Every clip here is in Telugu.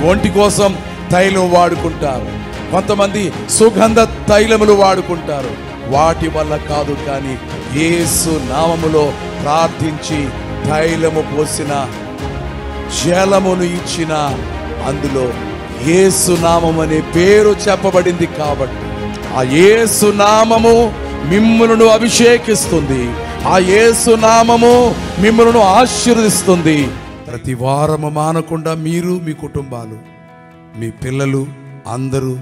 ఒంటి కోసం తైలం వాడుకుంటారు, కొంతమంది సుగంధ తైలములు వాడుకుంటారు. వాటి వల్ల కాదు, కానీ యేసు నామములో ప్రార్థించి తైలము పోసిన, జలమును ఇచ్చిన, అందులో యేసు నామం అనే పేరు చెప్పబడింది. కాబట్టి ఆ యేసు నామము మిమ్ములను అభిషేకిస్తుంది, ఆ యేసు నామము మిమ్ములను ఆశీర్వదిస్తుంది. ప్రతి వారము మానకుండా మీరు, మీ కుటుంబాలు, మీ పిల్లలు అందరూ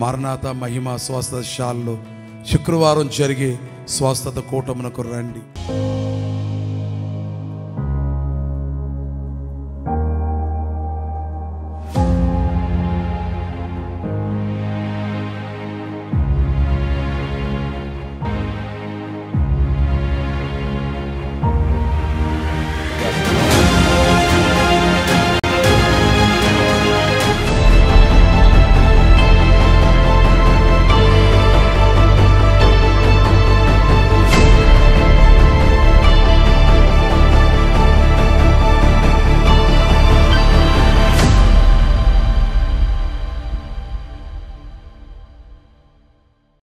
మరణాత మహిమ స్వస్థశాలలో శుక్రవారం జరిగే స్వస్థత కూటమునకు రండి.